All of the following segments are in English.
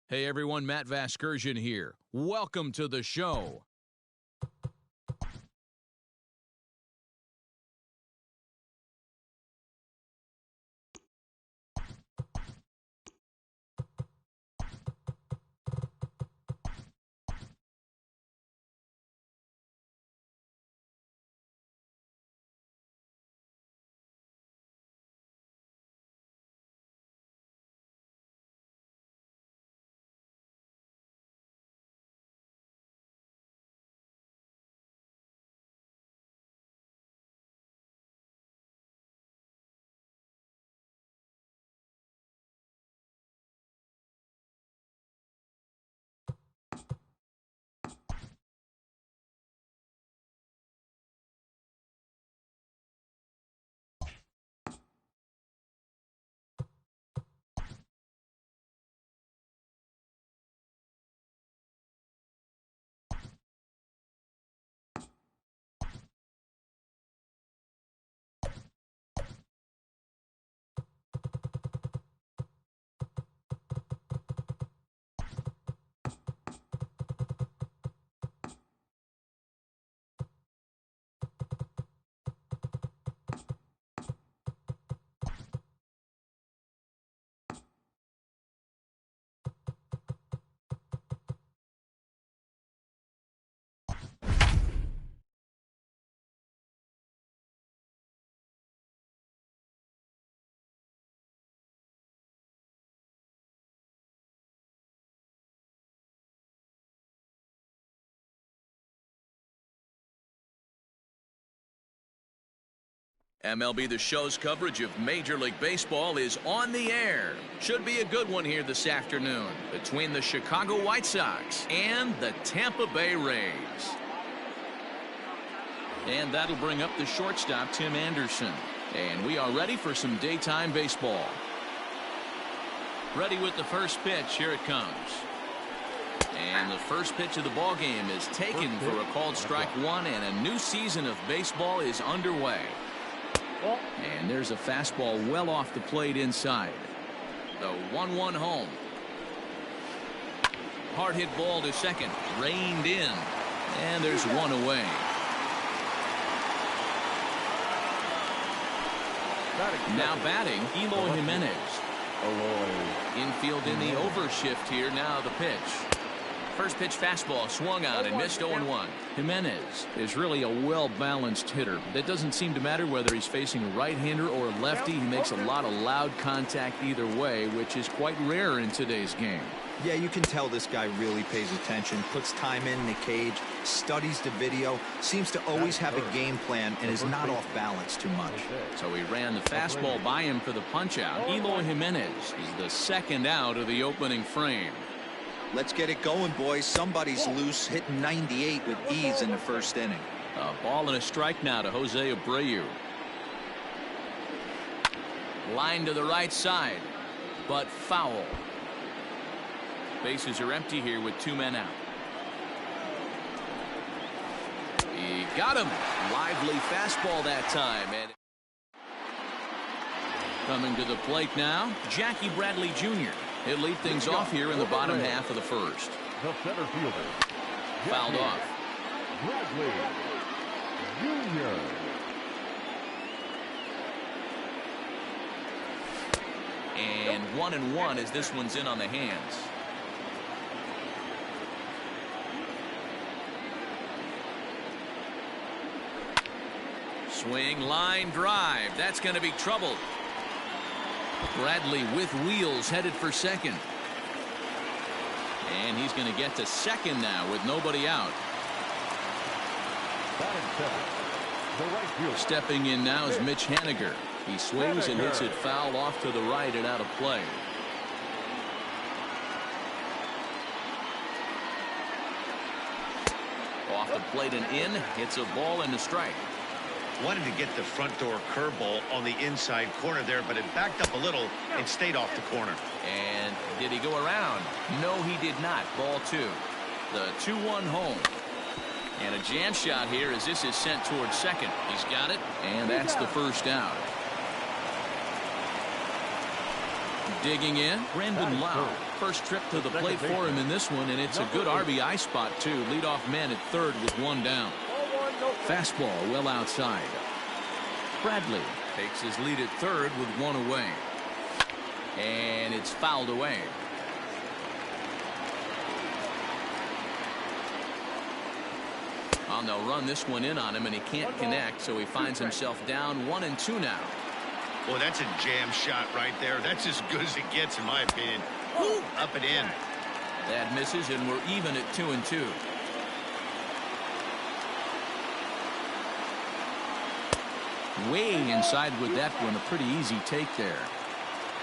Hey everyone, Matt Vasgersian here. Welcome to the show. MLB The Show's coverage of Major League Baseball is on the air. Should be a good one here this afternoon between the Chicago White Sox and the Tampa Bay Rays. And that'll bring up the shortstop, Tim Anderson. And we are ready for some daytime baseball. Ready with the first pitch. Here it comes. And the first pitch of the ball game is taken for a called strike one, and a new season of baseball is underway. And there's a fastball well off the plate inside. The 1-1 home. Hard hit ball to second. Reined in. And there's one away. Now batting, Eloy Jimenez. Infield in the overshift here. Now the pitch. First pitch fastball swung out and missed 0-1. Jimenez is really a well-balanced hitter. That doesn't seem to matter whether he's facing a right-hander or a lefty. He makes a lot of loud contact either way, which is quite rare in today's game. Yeah, you can tell this guy really pays attention, puts time in the cage, studies the video, seems to always have a game plan, and is not off balance too much. So he ran the fastball by him for the punch-out. Eloy Jimenez is the second out of the opening frame. Let's get it going, boys. Somebody's loose, hitting 98 with ease in the first inning. A ball and a strike now to Jose Abreu. Line to the right side, but foul. Bases are empty here with two men out. He got him. Lively fastball that time. And coming to the plate now, Jackie Bradley Jr. He'll lead things off here in the bottom half of the first. The center fielder. Fouled off. Bradley Jr. And 1-1 as this one's in on the hands. Swing, line, drive. That's going to be trouble. Bradley with wheels headed for second. And he's going to get to second now with nobody out. Stepping in now is Mitch Haniger. He swings and hits it foul off to the right and out of play. Off the plate and in. Hits a ball and a strike. Wanted to get the front door curveball on the inside corner there, but it backed up a little and stayed off the corner. And did he go around? No, he did not. Ball two. The 2-1 home. And a jam shot here as this is sent towards second. He's got it, and that's the first out. Digging in, Brandon Lowe. First trip to the plate for him in this one, and it's a good RBI spot, too. Leadoff man at third with one down. Fastball well outside. Bradley takes his lead at third with one away. And it's fouled away. They'll run this one in on him, and he can't connect, so he finds himself down 1-2 now. Well, that's a jam shot right there. That's as good as it gets, in my opinion. Woo, up and in. That misses, and we're even at 2-2. Way inside with that one. A pretty easy take there.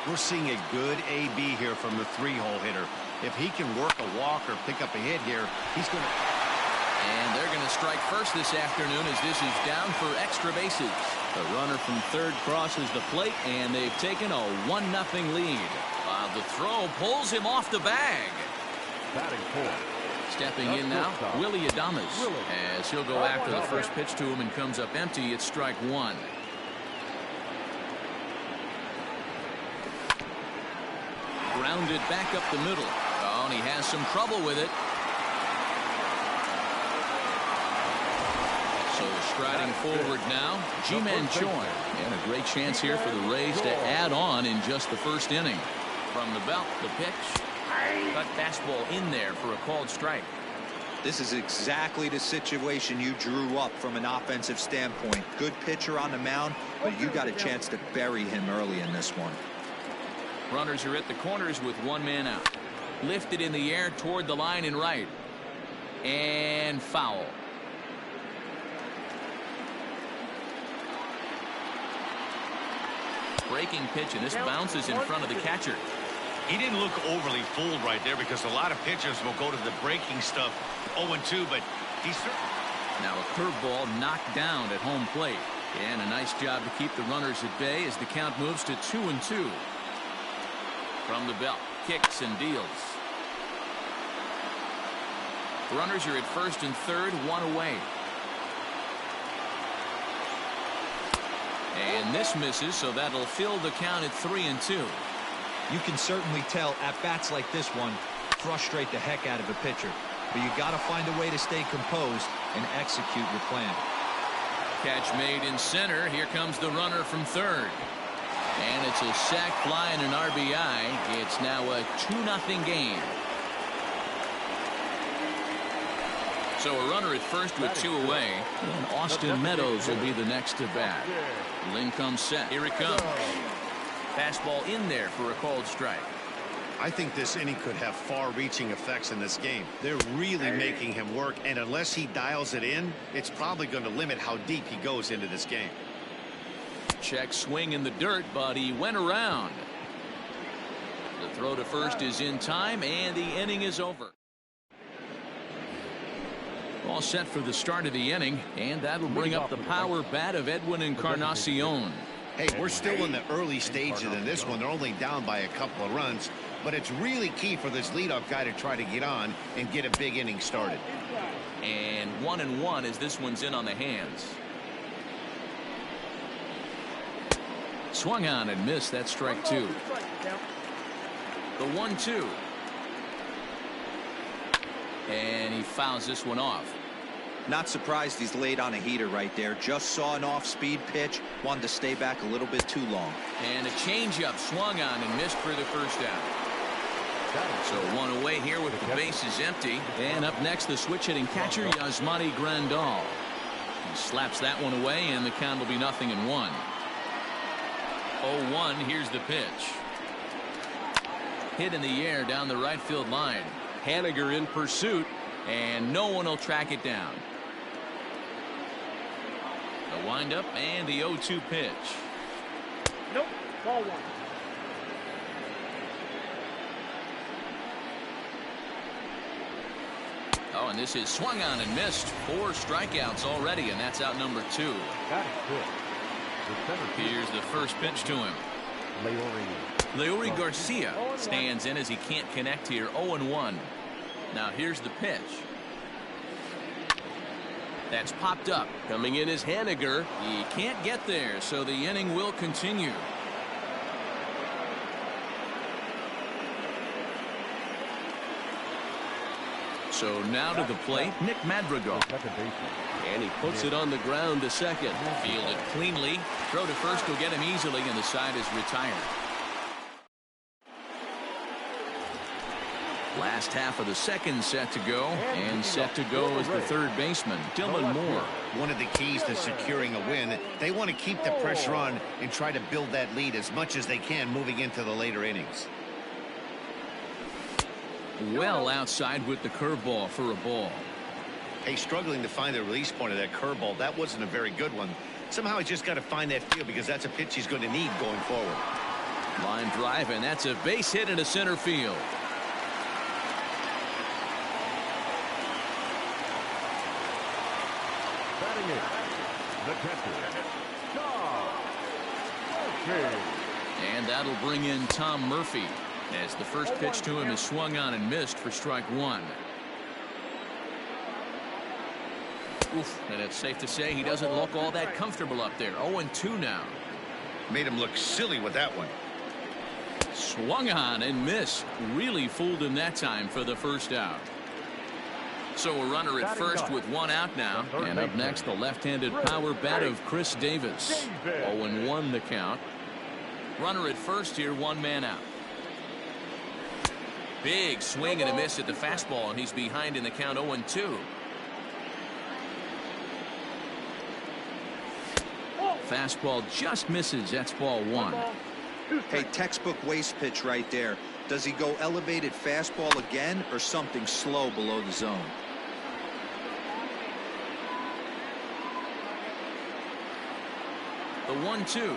We're seeing a good AB here from the three-hole hitter. If he can work a walk or pick up a hit here, he's going to... And they're going to strike first this afternoon as this is down for extra bases. The runner from third crosses the plate, and they've taken a 1-0 lead. The throw pulls him off the bag. Batting fourth. Stepping in now, Willie Adames, as he'll go after the first pitch to him and comes up empty. It's strike one. Grounded back up the middle. Oh, and he has some trouble with it. So striding forward now, Ji-Man Choi. And a great chance here for the Rays to add on in just the first inning. From the belt, the pitch. Cut fastball in there for a called strike. This is exactly the situation you drew up from an offensive standpoint. Good pitcher on the mound, but you got a chance to bury him early in this one. Runners are at the corners with one man out. Lifted in the air toward the line and right. And foul. Breaking pitch, and this bounces in front of the catcher. He didn't look overly fooled right there because a lot of pitchers will go to the breaking stuff 0-2, but he's... Now a curveball knocked down at home plate. And a nice job to keep the runners at bay as the count moves to 2-2. From the belt, kicks and deals. The runners are at first and third, one away. And this misses, so that'll fill the count at 3-2. You can certainly tell at bats like this one frustrate the heck out of a pitcher, but you got to find a way to stay composed and execute your plan. Catch made in center. Here comes the runner from third, and it's a sac fly and an RBI. It's now a 2-0 game. So a runner at first with two away, and Austin Meadows will be the next to bat. Lynn comes set. Here it comes. Fastball in there for a called strike. I think this inning could have far-reaching effects in this game. They're really making him work, and unless he dials it in, it's probably going to limit how deep he goes into this game. Check swing in the dirt, but he went around. The throw to first is in time, and the inning is over. All set for the start of the inning, and that'll bring up the power bat of Edwin Encarnacion. Hey, we're still in the early stages of this one. They're only down by a couple of runs, but it's really key for this leadoff guy to try to get on and get a big inning started. And 1-1 as this one's in on the hands. Swung on and missed. That strike two. The 1-2. And he fouls this one off. Not surprised he's laid on a heater right there. Just saw an off-speed pitch. Wanted to stay back a little bit too long. And a changeup swung on and missed for the first out. So one away here with the bases empty. And up next, the switch-hitting catcher, Yasmani Grandal. He slaps that one away, and the count will be 0-1. 0-1, here's the pitch. Hit in the air down the right field line. Haniger in pursuit, and no one will track it down. The windup and the 0-2 pitch. Nope, ball one. Oh, and this is swung on and missed. 4 strikeouts already, and that's out number 2. That is good. Here's the first pitch to him. Leury Garcia stands in as he can't connect here. 0-1. Now here's the pitch. That's popped up. Coming in is Haniger. He can't get there, so the inning will continue. So now to the plate, Nick Madrigal. Second baseman. And he puts it on the ground to second. Fielded cleanly. Throw to first will get him easily, and the side is retired. Last half of the second set to go, and set to go is the third baseman, Dylan Moore. One of the keys to securing a win, they want to keep the pressure on and try to build that lead as much as they can moving into the later innings. Well outside with the curveball for a ball. Hey, struggling to find the release point of that curveball. That wasn't a very good one. Somehow he's just got to find that field because that's a pitch he's going to need going forward. Line drive, and that's a base hit into center field. Batting in, the catcher, Tom Murphy. And that'll bring in Tom Murphy, as the first pitch to him is swung on and missed for strike one. Oof, and it's safe to say he doesn't look all that comfortable up there. 0-2 now. Made him look silly with that one. Swung on and missed. Really fooled him that time for the first out. So a runner at first with one out now. And up next, the left-handed power bat of Chris Davis. 0-1 the count. Runner at first here, one man out. Big swing and a miss at the fastball, and he's behind in the count 0-2. Fastball just misses. That's ball one. Hey, textbook waste pitch right there. Does he go elevated fastball again or something slow below the zone? The 1-2.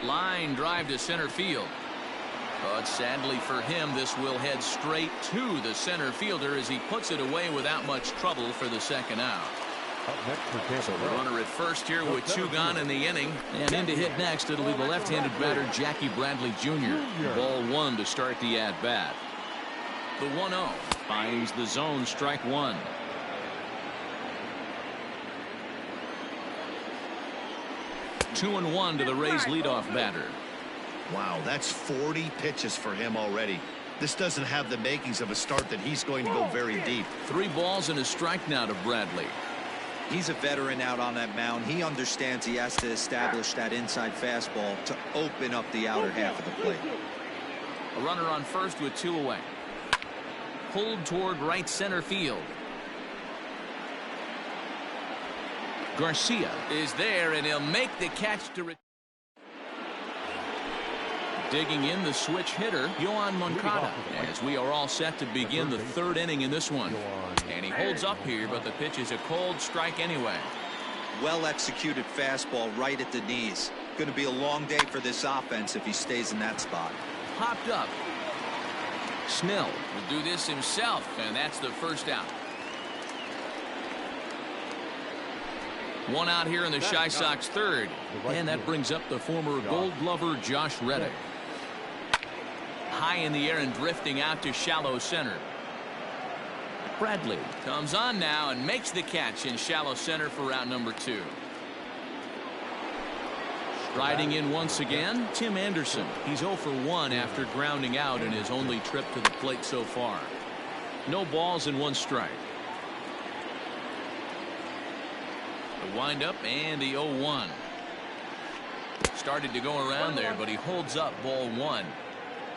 Line drive to center field. But sadly for him, this will head straight to the center fielder as he puts it away without much trouble for the second out. Up next for Tampa So the Bay. runner at first here with two gone in the inning. And in to hit next, it'll be the left-handed batter, Jackie Bradley Jr. Ball one to start the at-bat. The 1-0 finds the zone, strike one. Two and one to the Rays leadoff batter. Wow, that's 40 pitches for him already. This doesn't have the makings of a start that he's going to go very deep. 3 balls and a strike now to Bradley. He's a veteran out on that mound. He understands he has to establish that inside fastball to open up the outer half of the plate. A runner on first with 2 away. Pulled toward right center field. Garcia is there, and he'll make the catch to digging in the switch hitter, Yoan Moncada, as we are all set to begin the third inning in this one. And he holds up here, but the pitch is a cold strike anyway. Well executed fastball right at the knees. Going to be a long day for this offense if he stays in that spot. Popped up. Snell will do this himself, and that's the first out. One out here in the Chi Sox third, and that brings up the former Gold Glover Josh Reddick. High in the air and drifting out to shallow center. Bradley comes on now and makes the catch in shallow center for out number 2. Riding in once again, Tim Anderson. He's 0 for 1 after grounding out in his only trip to the plate so far. No balls and 1 strike. The windup and the 0-1. Started to go around there, but he holds up ball 1.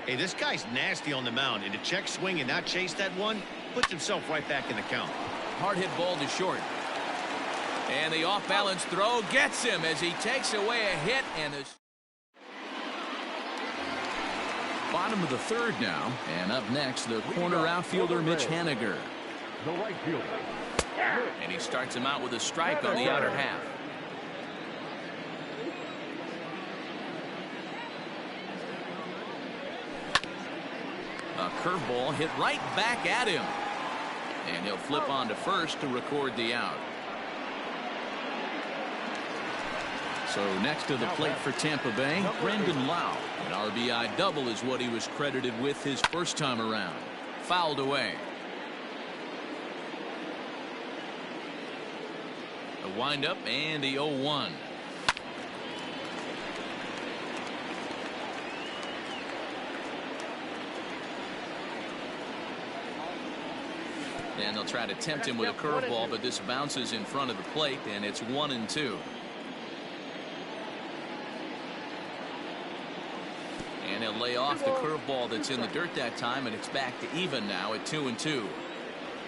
Hey, this guy's nasty on the mound, and to check swing and not chase that one puts himself right back in the count. Hard hit ball to short. And the off-balance throw gets him as he takes away a hit. And the bottom of the third now. And up next, the corner outfielder, Mitch Haniger. The right fielder. And he starts him out with a strike on the outer half. A curveball hit right back at him. And he'll flip on to first to record the out. So next to the plate for Tampa Bay, Brandon Lau. An RBI double is what he was credited with his first time around. Fouled away. The windup and the 0-1. And they'll try to tempt him with a curveball, but this bounces in front of the plate, and it's 1-2. And he'll lay off the curveball that's in the dirt that time, and it's back to even now at 2-2.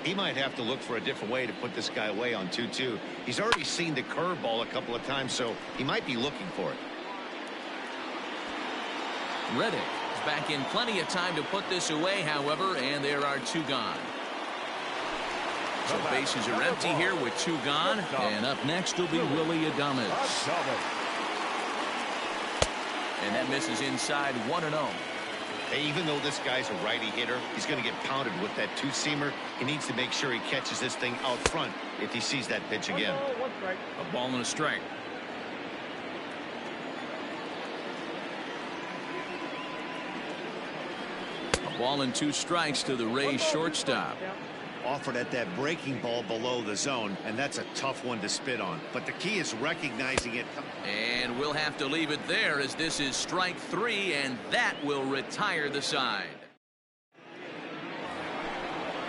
He might have to look for a different way to put this guy away on 2-2. He's already seen the curveball a couple of times, so he might be looking for it. Reddick is back in plenty of time to put this away, however, and there are 2 gone. So bases are empty here with 2 gone, and up next will be Willie Adames. And that misses inside 1-0. Hey, even though this guy's a righty hitter, he's going to get pounded with that two-seamer. He needs to make sure he catches this thing out front if he sees that pitch again. A ball and a strike. A ball and 2 strikes to the Rays shortstop. Offered at that breaking ball below the zone, and that's a tough one to spit on. But the key is recognizing it. And we'll have to leave it there as this is strike 3, and that will retire the side.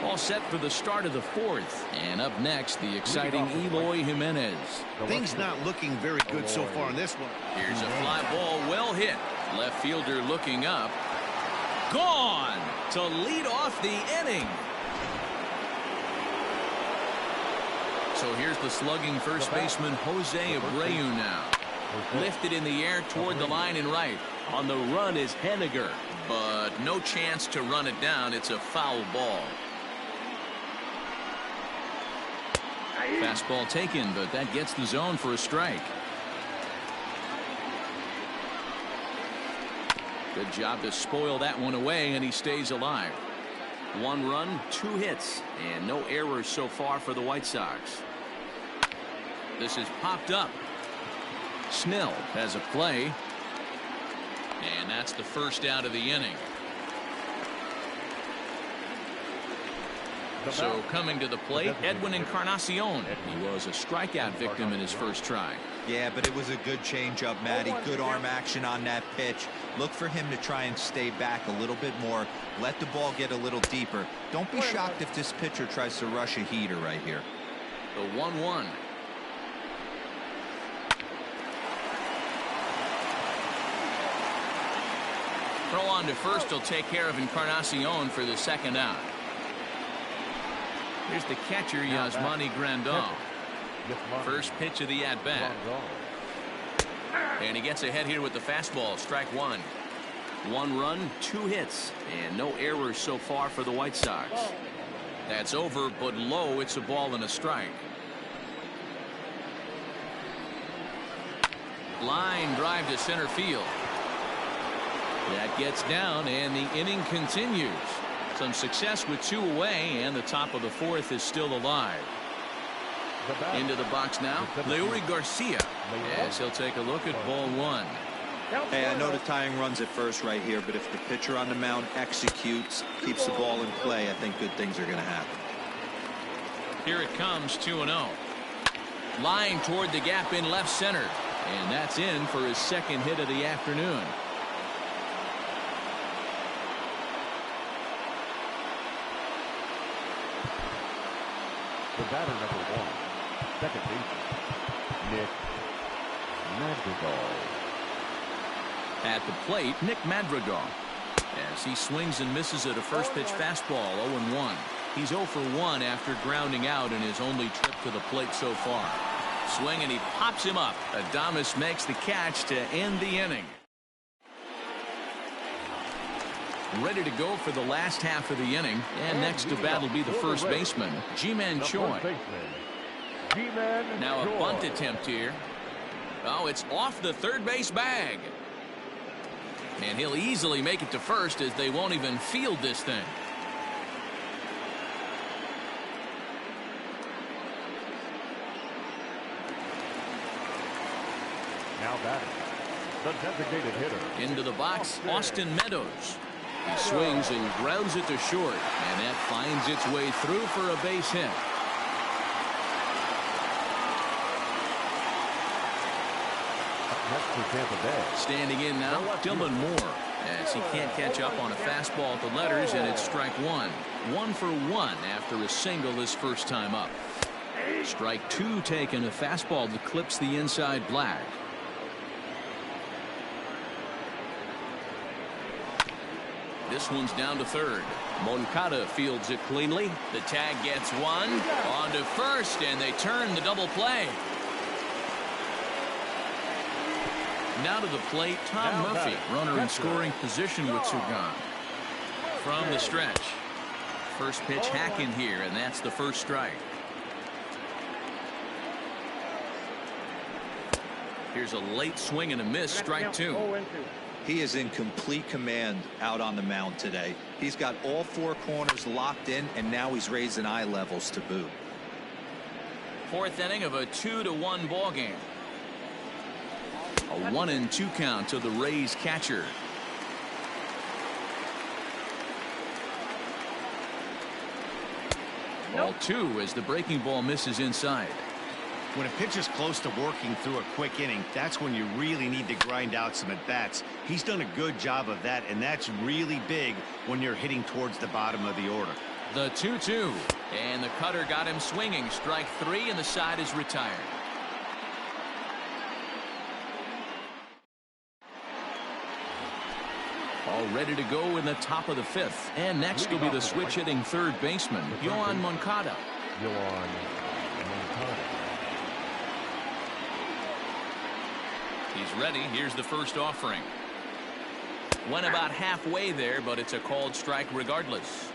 All set for the start of the 4th. And up next, the exciting Eloy Jimenez. Things not looking very good so far in this one. Here's a fly ball well hit. Left fielder looking up. Gone to lead off the inning. So here's the slugging first baseman Jose Abreu now. Lifted in the air toward the line and right. On the run is Henniger, but no chance to run it down. It's a foul ball. Fastball taken, but that gets the zone for a strike. Good job to spoil that one away, and he stays alive. 1 run, 2 hits, and no errors so far for the White Sox. This is popped up. Snell has a play, and that's the first out of the inning. So coming to the plate, Edwin Encarnacion. He was a strikeout victim in his first try. Yeah, but it was a good changeup, Matty. Good arm action on that pitch. Look for him to try and stay back a little bit more. Let the ball get a little deeper. Don't be shocked if this pitcher tries to rush a heater right here. The 1-1. Throw on to first will take care of Encarnacion for the second out. Here's the catcher, Yasmani Grandal. First pitch of the at-bat. And he gets ahead here with the fastball. Strike 1. 1 run, 2 hits, and no errors so far for the White Sox. That's over, but low. It's a ball and a strike. Line drive to center field. That gets down, and the inning continues. Some success with 2 away, and the top of the 4th is still alive. Into the box now, Leury Garcia, as he'll take a look at ball 1. Hey, I know the tying run's at first right here, but if the pitcher on the mound executes, keeps the ball in play, I think good things are going to happen. Here it comes, 2-0. Line toward the gap in left center, and that's in for his second hit of the afternoon. The batter number 1, second baseman, Nick Madrigal. At the plate, Nick Madrigal, as he swings and misses at a first pitch fastball. 0-1. He's 0 for 1 after grounding out in his only trip to the plate so far. Swing, and he pops him up. Adames makes the catch to end the inning. Ready to go for the last half of the inning, and next to bat will be the first baseman, Ji-Man Choi. Now a bunt attempt here. Oh, it's off the third base bag. And he'll easily make it to first, as they won't even field this thing. Now batting, the designated hitter. Into the box, Austin Meadows. He swings and grounds it to short, and that finds its way through for a base hit. Next for Tampa Bay. Standing in now, Dylan Moore. as he can't catch up on a fastball at the letters, and it's strike one. 1 for 1 after a single his first time up. Strike 2 taken, a fastball that clips the inside black. This one's down to third. Moncada fields it cleanly. The tag gets one. On to first, and they turn the double play. Now to the plate, Tom Murphy, runner in scoring position with Sugan. From the stretch. First pitch hacking here, and that's the first strike. Here's a late swing and a miss, strike 2. He is in complete command out on the mound today. He's got all 4 corners locked in, and now he's raising eye levels to boot. Fourth inning of a 2-1 ball game. A 1-2 count to the Rays catcher. Ball 2 as the breaking ball misses inside. When a pitcher's close to working through a quick inning, that's when you really need to grind out some at-bats. He's done a good job of that, and that's really big when you're hitting towards the bottom of the order. The 2-2, and the cutter got him swinging. Strike 3, and the side is retired. All ready to go in the top of the 5th, and next will be the switch-hitting third baseman, Yoan Moncada. He's ready. Here's the first offering. Went about halfway there, but it's a called strike regardless.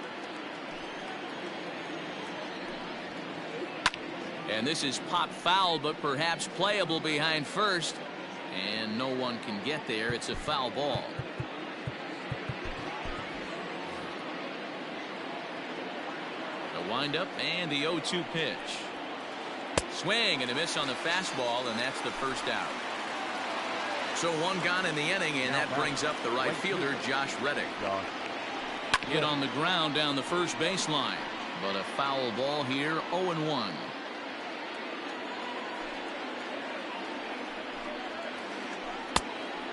And this is pop foul, but perhaps playable behind first. And no one can get there. It's a foul ball. The windup and the 0-2 pitch. Swing and a miss on the fastball, and that's the first out. So one gone in the inning, and that brings up the right fielder, Josh Reddick. Hit on the ground down the first baseline, but a foul ball here, 0-1.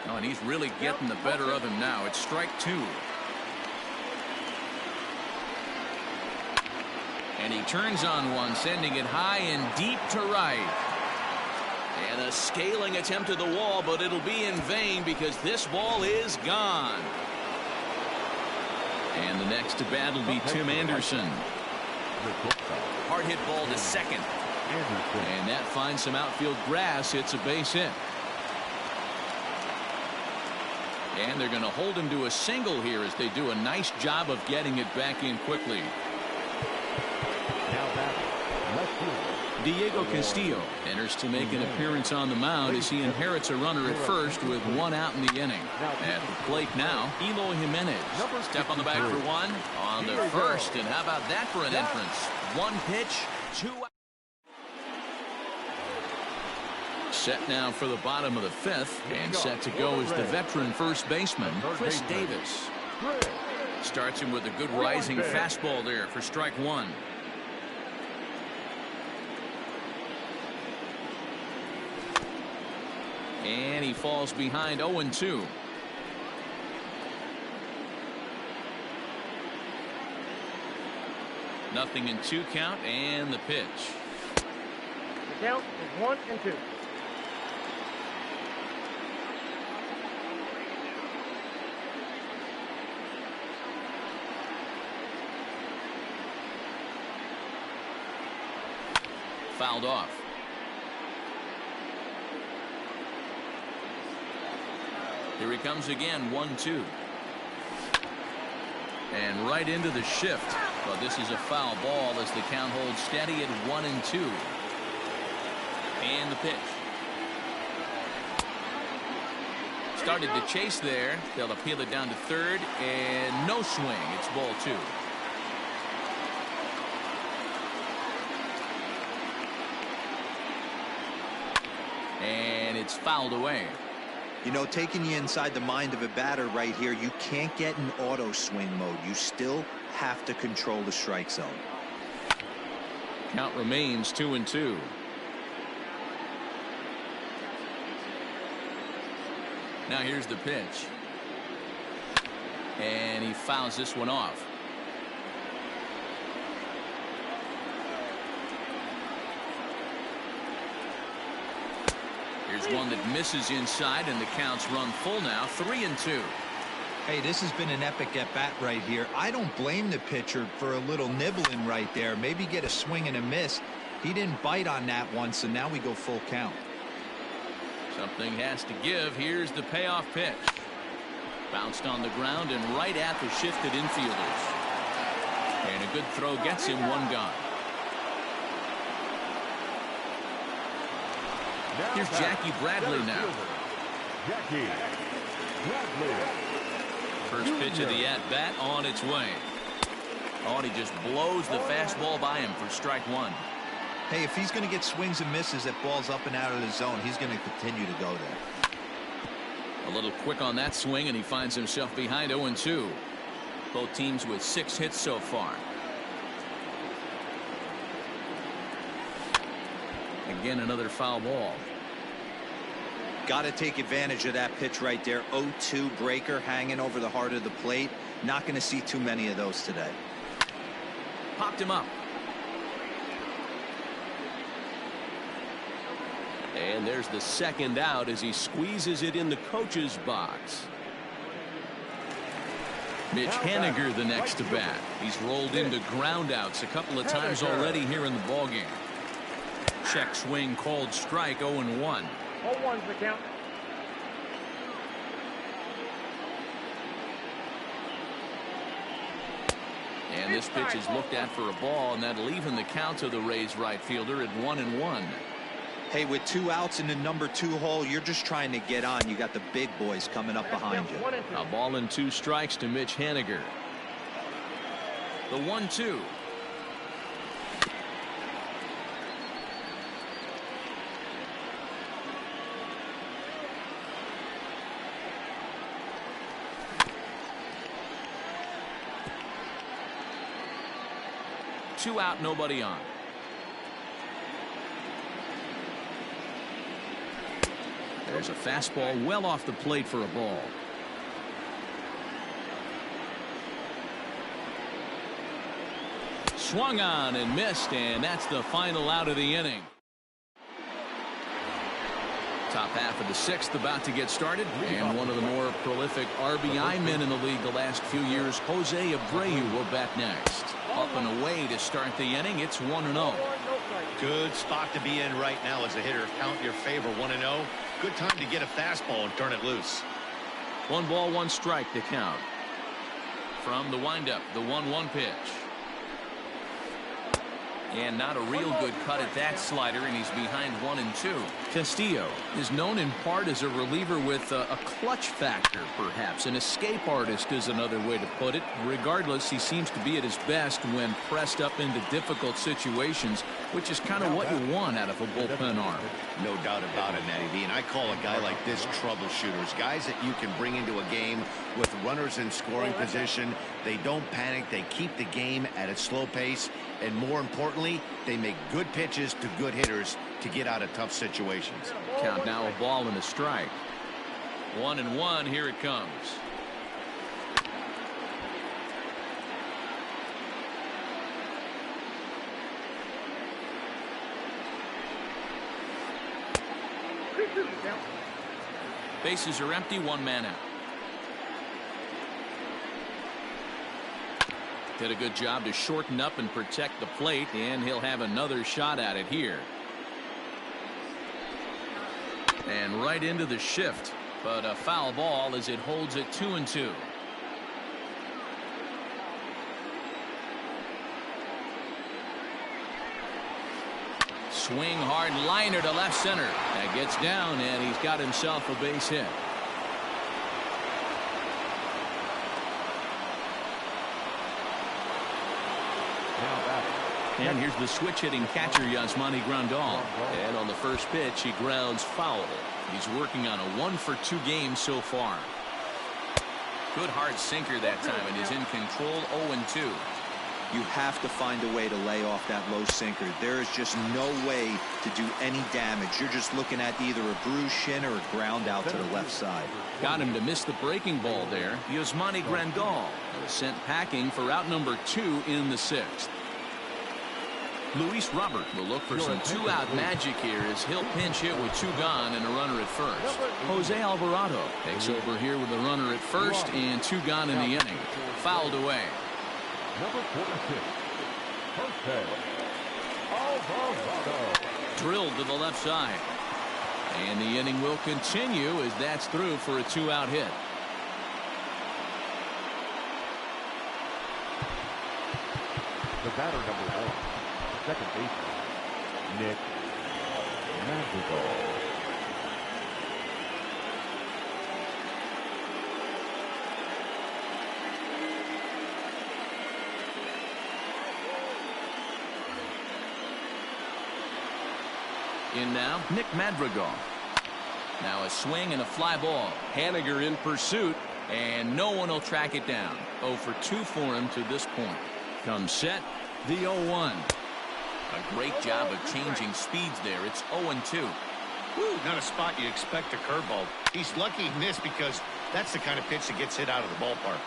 Oh, and he's really getting the better of him now. It's strike 2. And he turns on one, sending it high and deep to right. And a scaling attempt to the wall, but it'll be in vain because this ball is gone. And the next to bat will be Tim Anderson. Hard hit ball to second. And that finds some outfield grass. It's a base hit. And they're going to hold him to a single here as they do a nice job of getting it back in quickly. Diego Castillo enters to make an appearance on the mound as he inherits a runner at first with 1 out in the inning. At the plate now, Eloy Jimenez. Step on the back for 1 on the first, and how about that for an entrance? 1 pitch, 2 out. Set now for the bottom of the 5th, and set to go is the veteran first baseman, Chris Davis. Starts him with a good rising fastball there for strike 1. And he falls behind 0-2. Nothing in 2 count, and the pitch. The count is 1-2. Fouled off. Here he comes again, 1-2. And right into the shift. But this is a foul ball as the count holds steady at 1-2. And the pitch. Started to chase there. They'll appeal it down to third, and no swing. It's ball 2. And it's fouled away. You know, taking you inside the mind of a batter right here, you can't get in auto swing mode. You still have to control the strike zone. Count remains 2-2. Now here's the pitch. And he fouls this one off. Here's one that misses inside, and the counts run full now, 3-2. Hey, this has been an epic at-bat right here. I don't blame the pitcher for a little nibbling right there. Maybe get a swing and a miss. He didn't bite on that one, so now we go full count. Something has to give. Here's the payoff pitch. Bounced on the ground and right at the shifted infielders. And a good throw gets him one gone. Here's Jackie Bradley now. Jackie Bradley. First pitch of the at-bat on its way. Oh, and he just blows the fastball by him for strike one. Hey, if he's going to get swings and misses at balls up and out of the zone, he's going to continue to go there. A little quick on that swing, and he finds himself behind 0-2. Both teams with 6 hits so far. Again, another foul ball. Got to take advantage of that pitch right there. 0-2 breaker hanging over the heart of the plate. Not going to see too many of those today. Popped him up. And there's the second out as he squeezes it in the coach's box. Mitch Haniger the next to bat. He's rolled into ground outs a couple of times already here in the ballgame. Check swing called strike, 0-1. 0-1's the count. And this pitch is looked at for a ball, and that'll even the count to the Rays right fielder at 1-1. Hey, with 2 outs in the number 2 hole, you're just trying to get on. You got the big boys coming up behind you. A ball and 2 strikes to Mitch Haniger. The 1-2. Two out, nobody on. There's a fastball well off the plate for a ball. Swung on and missed, and that's the final out of the inning. Top half of the 6th about to get started, and one of the more prolific RBI men in the league the last few years, Jose Abreu, will bat next. Up and away to start the inning. It's 1-0. Good spot to be in right now as a hitter. Count your favor, 1-0. Good time to get a fastball and turn it loose. 1 ball, 1 strike to count. From the windup, the 1-1 pitch. And not a real good cut at that slider, and he's behind 1-2. Castillo is known in part as a reliever with a clutch factor, perhaps. An escape artist is another way to put it. Regardless, he seems to be at his best when pressed up into difficult situations, which is kind of what you want out of a bullpen arm. No doubt about it, Matty V. And I call a guy like this troubleshooters. Guys that you can bring into a game with runners in scoring position. They don't panic. They keep the game at a slow pace. And more importantly, they make good pitches to good hitters to get out of tough situations. Count now a ball and a strike. 1-1. Here it comes. Bases are empty. 1 man out. Did a good job to shorten up and protect the plate, and he'll have another shot at it here. And right into the shift, but a foul ball as it holds it 2-2. Swing hard liner to left center. That gets down, and he's got himself a base hit. And here's the switch-hitting catcher, Yasmani Grandal. And on the first pitch, he grounds foul. He's working on a 1-for-2 game so far. Good hard sinker that time, and he's in control. 0-2. You have to find a way to lay off that low sinker. There is just no way to do any damage. You're just looking at either a bruised shin or a ground out to the left side. Got him to miss the breaking ball there. Yasmani Grandal was sent packing for out number 2 in the 6th. Luis Robert will look for some two-out magic here as he'll pinch hit with 2 gone and a runner at first. Jose Alvarado takes over here with a runner at first and 2 gone in the inning. Fouled away. Number 46, Jose Alvarado. Drilled to the left side. And the inning will continue as that's through for a 2-out hit. The batter, number 1, second baseman, Nick Madrigal. In now, Nick Madrigal. Now a swing and a fly ball. Haniger in pursuit, and no one will track it down. 0 for 2 for him to this point. Comes set, the 0-1. A great job of changing speeds there. It's 0-2. Woo, not a spot you expect a curveball. He's lucky he missed because that's the kind of pitch that gets hit out of the ballpark.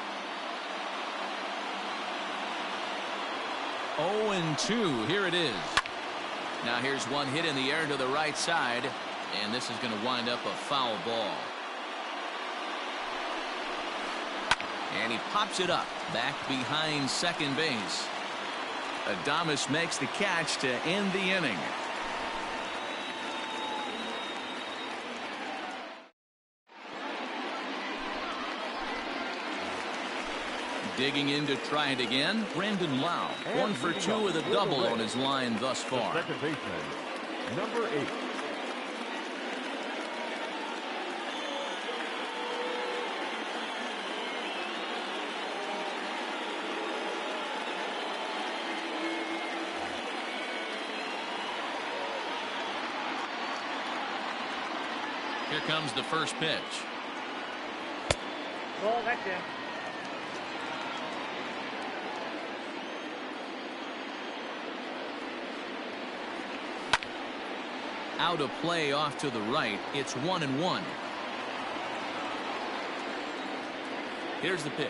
0-2, here it is. Now here's one hit in the air to the right side, and this is going to wind up a foul ball. And he pops it up back behind second base. Adames makes the catch to end the inning. Digging in to try it again, Brandon Lau. 1 for 2 with a double on his line thus far. Second baseman, number 8. Here comes the first pitch. Ball, that's it. Out of play off to the right. It's 1-1. Here's the pitch.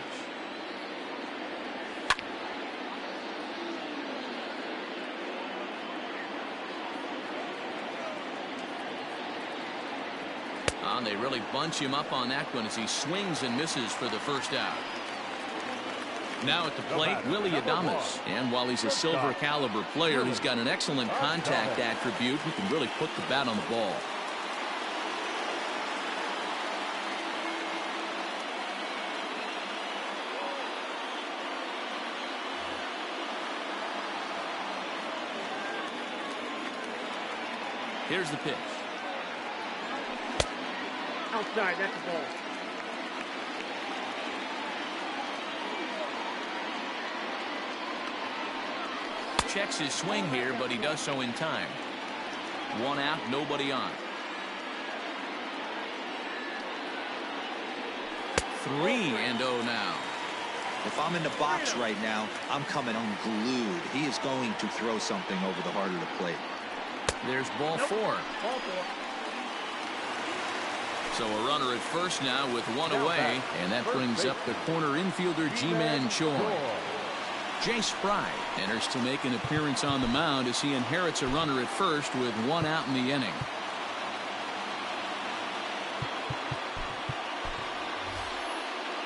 And they really bunch him up on that one as he swings and misses for the first out. Now at the plate, Willie Adames. And while he's a silver caliber player, he's got an excellent contact attribute. He can really put the bat on the ball. Here's the pitch. Outside, that's a ball. Checks his swing here, but he does so in time. 1 out, nobody on. 3-0 now. If I'm in the box right now, I'm coming unglued. He is going to throw something over the heart of the plate. There's ball 4. Ball 4. So a runner at first now with 1 away, and that brings up the corner infielder Ji-Man Choi. Jace Fry enters to make an appearance on the mound as he inherits a runner at first with 1 out in the inning.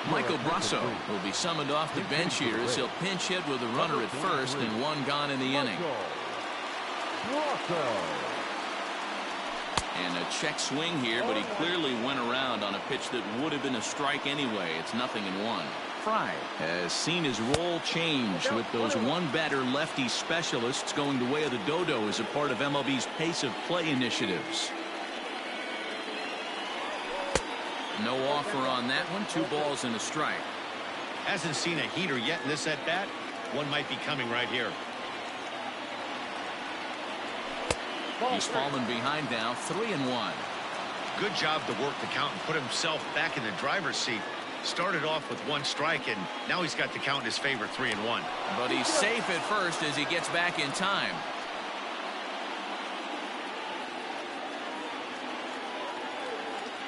Michael Brasso will be summoned off the bench here as he'll pinch hit with a runner at first and 1 gone in the inning. And a check swing here, but he clearly went around on a pitch that would have been a strike anyway. It's 0-1. Fry has seen his role change with those one-batter lefty specialists going the way of the dodo as a part of MLB's pace of play initiatives. No offer on that one. 2 balls and a strike. Hasn't seen a heater yet in this at-bat. One might be coming right here. He's fallen behind now, 3-1. Good job to work the count and put himself back in the driver's seat. Started off with 1 strike, and now he's got the count in his favor, 3-1. But he's safe at first as he gets back in time.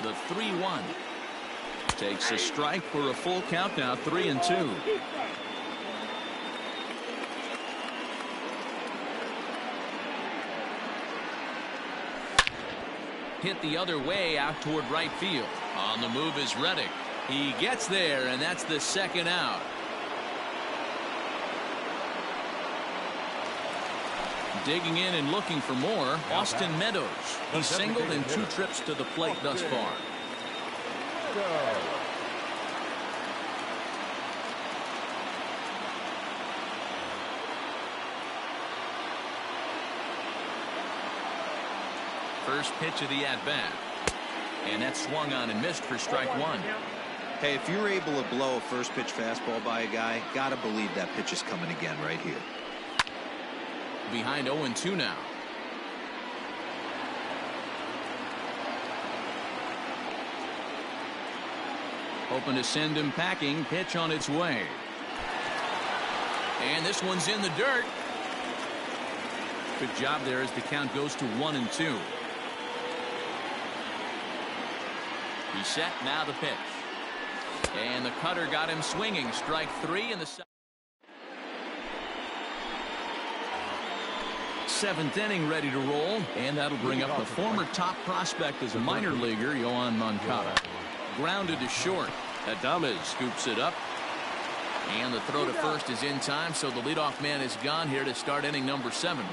The 3-1. Takes a strike for a full count now, 3-2. Hit the other way out toward right field. On the move is Reddick. He gets there, and that's the second out. Digging in and looking for more, Austin Meadows. He's singled in 2 trips to the plate thus far. First pitch of the at-bat. And that's swung on and missed for strike 1. Hey, if you're able to blow a first pitch fastball by a guy, gotta believe that pitch is coming again right here. Behind 0-2 now. Hoping to send him packing. Pitch on its way. And this one's in the dirt. Good job there as the count goes to 1-2. He's set, now the pitch. And the cutter got him swinging. Strike 3 in the 7th inning, ready to roll. And that'll bring up the former top prospect as a minor leaguer, Yohan Moncada. Grounded to short. Adames scoops it up. And the throw to first is in time, so the leadoff man is gone here to start inning number 7.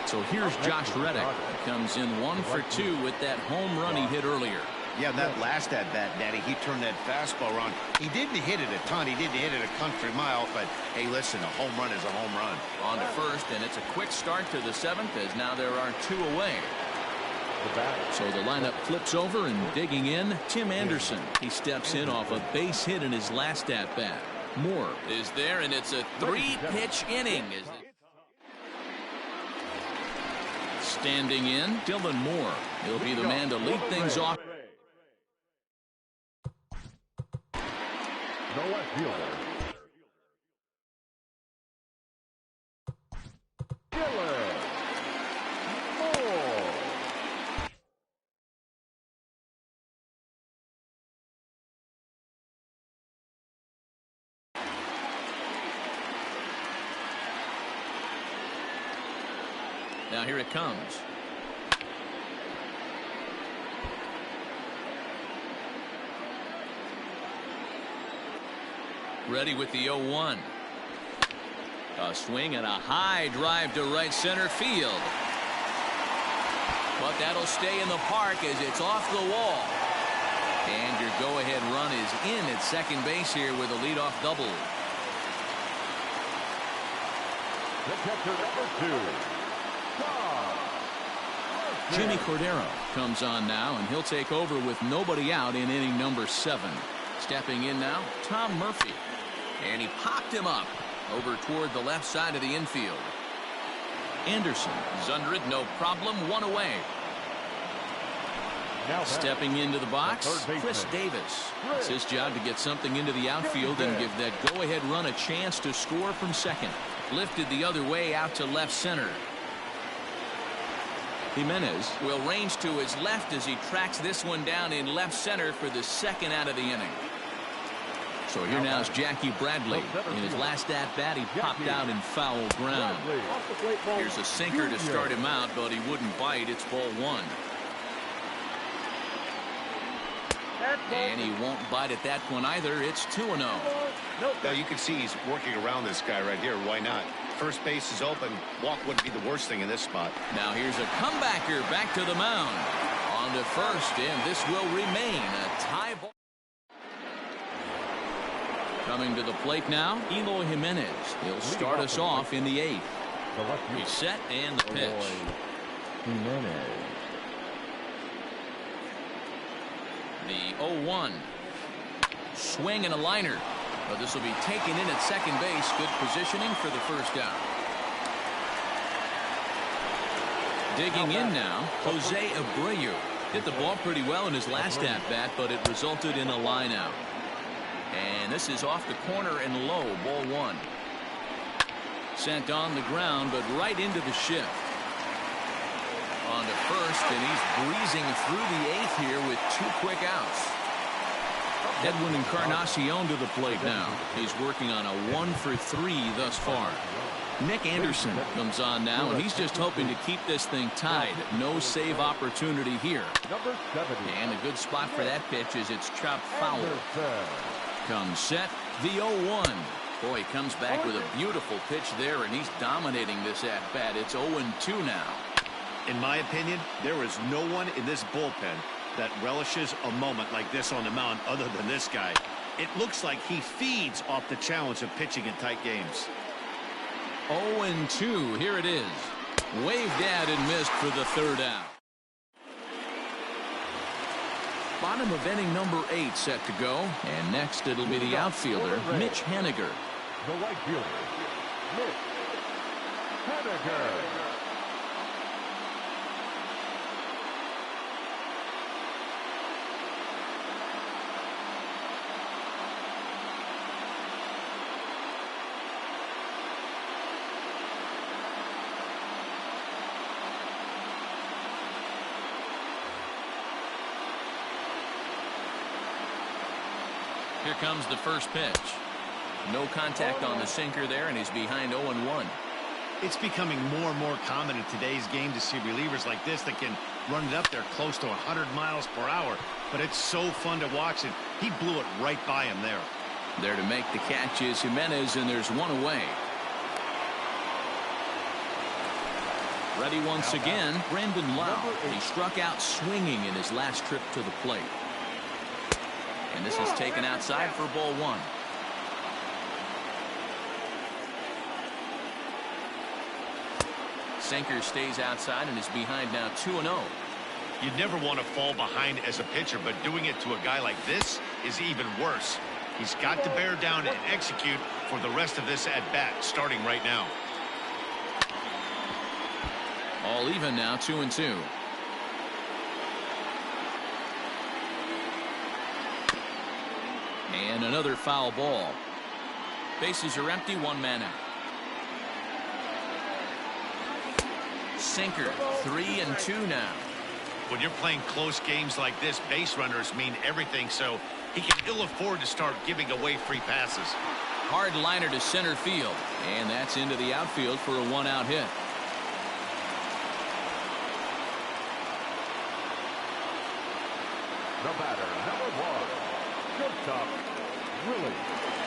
So here's Josh Reddick. Comes in 1 for 2 with that home run he hit earlier. Yeah, that last at-bat, Natty, he turned that fastball around. He didn't hit it a ton. He didn't hit it a country mile, but hey, listen, a home run is a home run. On to first, and it's a quick start to the 7th as now there are 2 away. So the lineup flips over, and digging in, Tim Anderson. He steps in off a base hit in his last at-bat. Moore is there, and it's a 3-pitch inning. Standing in, Dylan Moore. He'll be the man to lead things off. No left fielder. Dylan Moore. Now here it comes. Ready with the 0-1. A swing and a high drive to right center field. But that'll stay in the park as it's off the wall. And your go-ahead run is in at second base here with a leadoff double. The catcher, number 2. Jimmy Cordero comes on now, and he'll take over with nobody out in inning number 7. Stepping in now, Tom Murphy. And he popped him up over toward the left side of the infield. Anderson is under it, no problem, 1 away. Now stepping into the box, Chris Davis. It's his job to get something into the outfield and give that go-ahead run a chance to score from second. Lifted the other way out to left center. Jimenez will range to his left as he tracks this one down in left center for the second out of the inning. So here now is Jackie Bradley. In his last at-bat, he popped out in foul ground. Here's a sinker to start him out, but he wouldn't bite. It's ball 1. And he won't bite at that one either. It's 2-0. Now you can see he's working around this guy right here. Why not? First base is open. Walk wouldn't be the worst thing in this spot. Now here's a comebacker back to the mound. On to first, and this will remain a tie ball. Coming to the plate now, Eloy Jimenez. He'll start us off in the 8th. He's set, and the pitch. Jimenez. The 0-1. Swing and a liner. But this will be taken in at second base. Good positioning for the first out. Digging in now, Jose Abreu. Hit the ball pretty well in his last at-bat, but it resulted in a line out. And this is off the corner and low, ball one. Sent on the ground, but right into the shift. On to first, and he's breezing through the eighth here with 2 quick outs. Edwin Encarnacion to the plate now. He's working on a 1-for-3 thus far. Nick Anderson comes on now, and he's just hoping to keep this thing tied. No save opportunity here. And a good spot for that pitch as it's chopped foul. Comes set, the 0-1. Boy, he comes back with a beautiful pitch there, and he's dominating this at-bat. It's 0-2 now. In my opinion, there is no one in this bullpen that relishes a moment like this on the mound other than this guy. It looks like he feeds off the challenge of pitching in tight games. 0-2. Here it is. Waved at and missed for the 3rd out. Bottom of inning number 8 set to go. And next it'll be the outfielder, Mitch Haniger. The right fielder, Mitch Haniger. Here comes the first pitch. No contact on the sinker there, and he's behind 0-1. It's becoming more and more common in today's game to see relievers like this that can run it up there close to 100 miles per hour. But it's so fun to watch it. He blew it right by him there. There to make the catch is Jimenez, and there's one away. Ready once again, Brandon Lau. He struck out swinging in his last trip to the plate. And this is taken outside for ball one. Sinker stays outside and is behind now 2-0. You never want to fall behind as a pitcher, but doing it to a guy like this is even worse. He's got to bear down and execute for the rest of this at-bat, starting right now. All even now, 2-2. And another foul ball. Bases are empty, 1 man out. Sinker, 3-2 now. When you're playing close games like this, base runners mean everything, so he can ill afford to start giving away free passes. Hard liner to center field, and that's into the outfield for a 1-out hit. The batter, number 1, shortstop, Willie.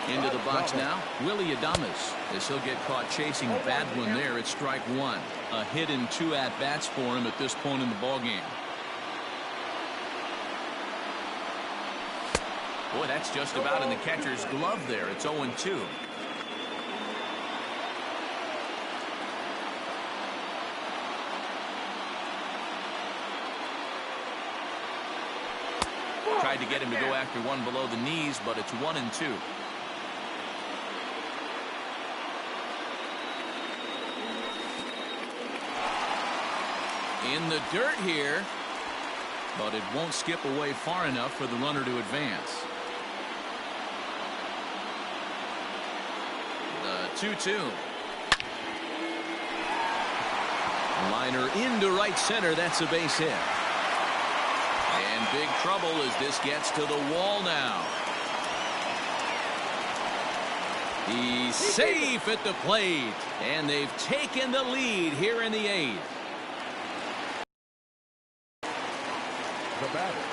Into the box now, Willie Adames, as he'll get caught chasing bad one there at strike 1. A hit in 2 at-bats for him at this point in the ballgame. Boy, that's just about in the catcher's glove there. It's 0-2. Tried to get him to go after one below the knees, but it's 1-2. In the dirt here, but it won't skip away far enough for the runner to advance. The 2-2. Liner into right center. That's a base hit. And big trouble as this gets to the wall now. He's safe at the plate, and they've taken the lead here in the 8th. The batter,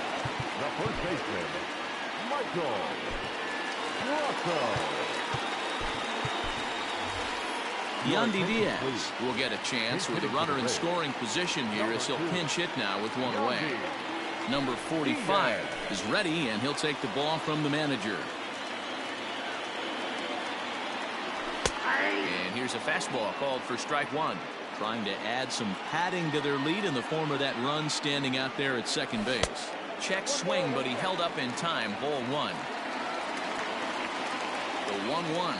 the first baseman, Michael Russell. Yandy Diaz will get a chance with a runner in scoring position here as he'll pinch hit now with one away. Number 45 is ready, and he'll take the ball from the manager. And here's a fastball called for strike 1. Trying to add some padding to their lead in the form of that run standing out there at second base. Check swing, but he held up in time. Ball 1. The 1-1.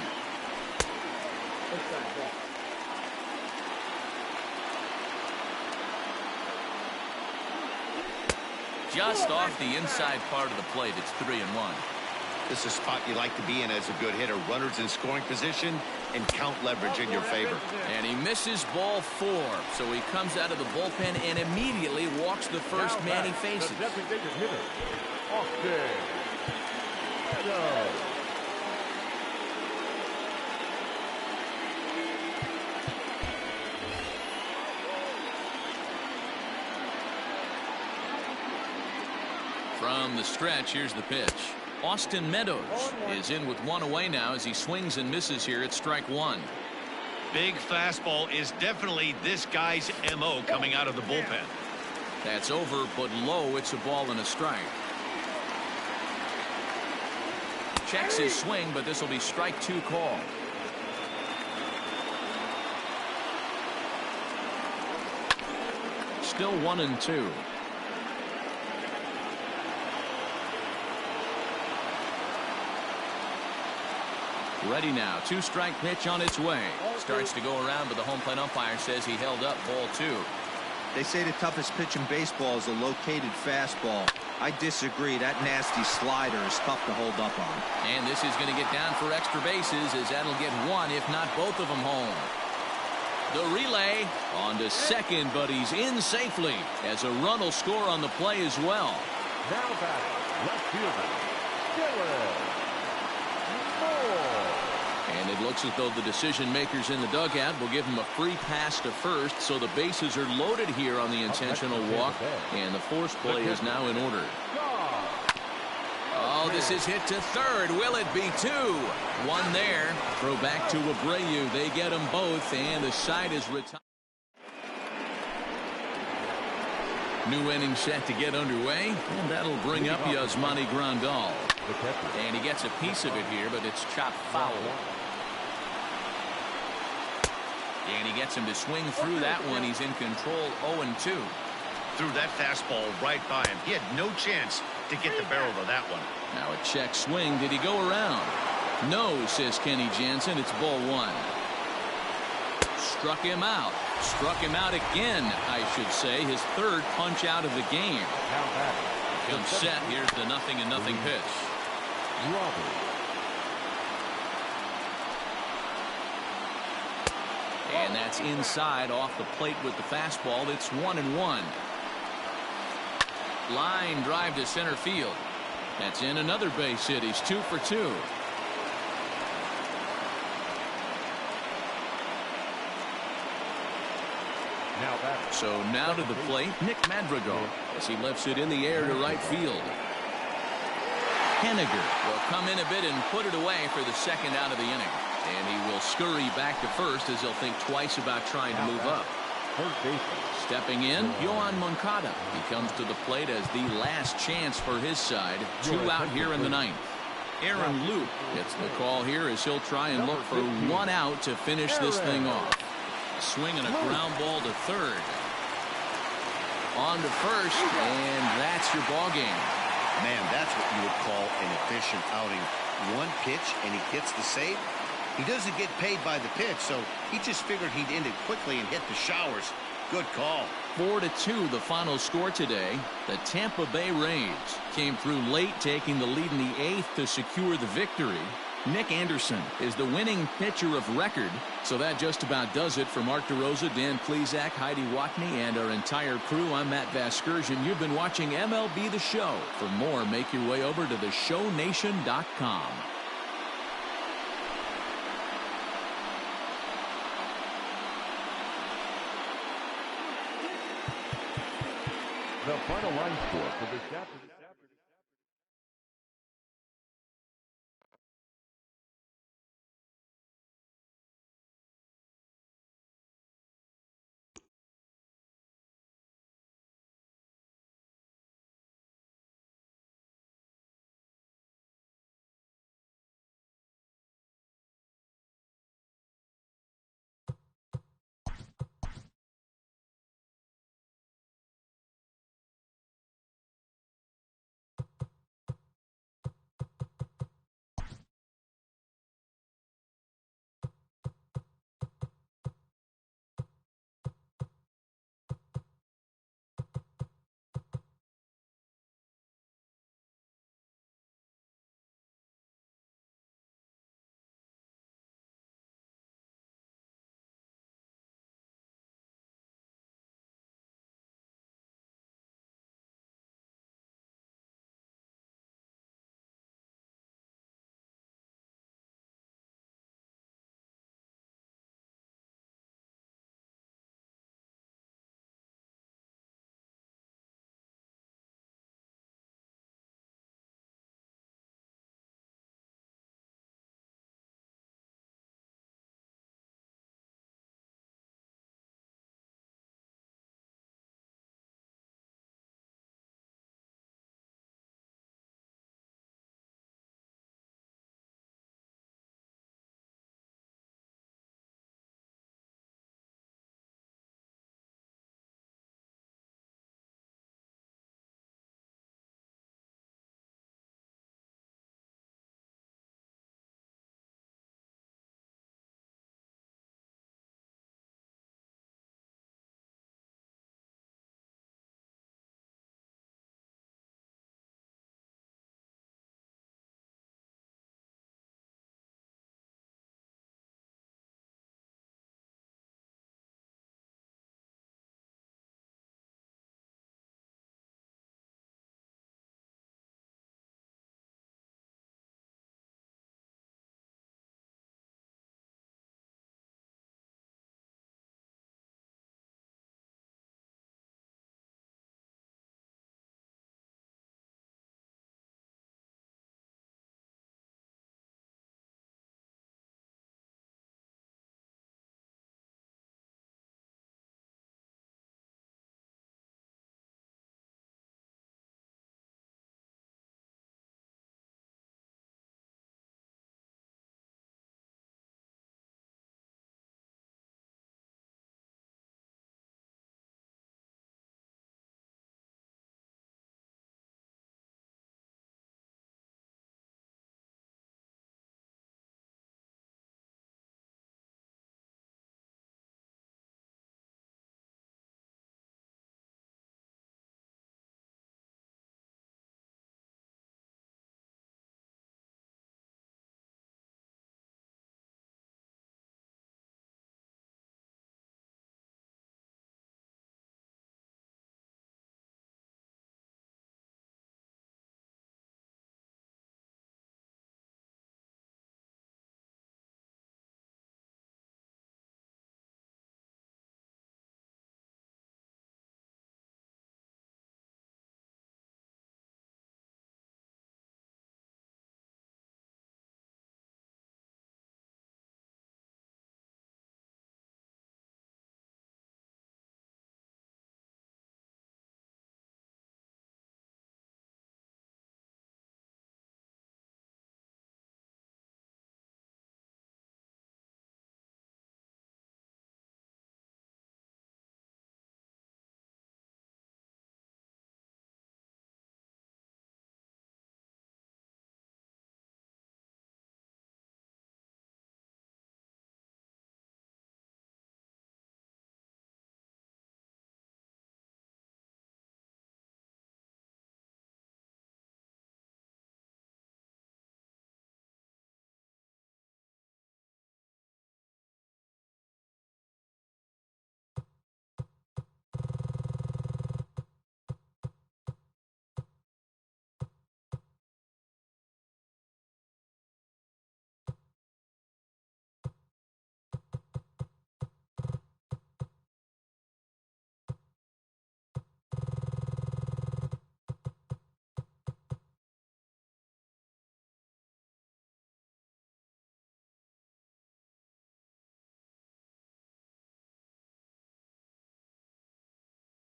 just off the inside part of the plate. It's 3-1. This is a spot you like to be in as a good hitter. Runners in scoring position and count leverage in your favor. And he misses ball 4. So he comes out of the bullpen and immediately walks the first man he faces. The designated hitter, Austin. Go. From the stretch, here's the pitch. Austin Meadows is in with 1 away now as he swings and misses here at strike 1. Big fastball is definitely this guy's MO coming out of the bullpen. That's over, but low. It's a ball and a strike. Checks his swing, but this will be strike 2 call. Still 1-2. Ready now. 2-strike pitch on its way. Starts to go around, but the home plate umpire says he held up ball 2. They say the toughest pitch in baseball is a located fastball. I disagree. That nasty slider is tough to hold up on. And this is going to get down for extra bases as that'll get 1, if not both of them, home. The relay on to second, but he's in safely as a run will score on the play as well. Now batting, left fielder, Dylan. And it looks as though the decision makers in the dugout will give him a free pass to first, so the bases are loaded here on the intentional walk, and the force play is now in order. Oh, this is hit to third. Will it be 2? 1 there. Throw back to Abreu. They get them both, and the side is retired. New inning set to get underway, and that'll bring up Yasmani Grandal. And he gets a piece of it here, but it's chopped foul. And he gets him to swing through that one. He's in control. 0-2. Threw that fastball right by him. He had no chance to get the barrel of that one. Now a check swing. Did he go around? No, says Kenny Jansen. It's ball 1. Struck him out. Struck him out again, I should say. His 3rd punch out of the game. Comes set. Here's the 0-0 pitch. And that's inside off the plate with the fastball. It's 1-1. Line drive to center field. That's in another base hit. He's 2 for 2. So now to the plate, Nick Madrigal, as he lifts it in the air to right field. Henniger will come in a bit and put it away for the 2nd out of the inning. And he will scurry back to first as he'll think twice about trying to move up. Stepping in, Yohan Moncada. He comes to the plate as the last chance for his side. 2 out here in the 9th. Aaron Luke gets the call here as he'll try and look for 1 out to finish this thing off. Swing and a ground ball to third. On to first, and that's your ball game. Man, that's what you would call an efficient outing. 1 pitch, and he gets the save. He doesn't get paid by the pitch, so he just figured he'd end it quickly and hit the showers. Good call. 4-2 the final score today. The Tampa Bay Rays came through late, taking the lead in the 8th to secure the victory. Nick Anderson is the winning pitcher of record. So that just about does it for Mark DeRosa, Dan Klezak, Heidi Watney, and our entire crew. I'm Matt Vasgersian. You've been watching MLB The Show. For more, make your way over to theshownation.com. The final line score for this afternoon.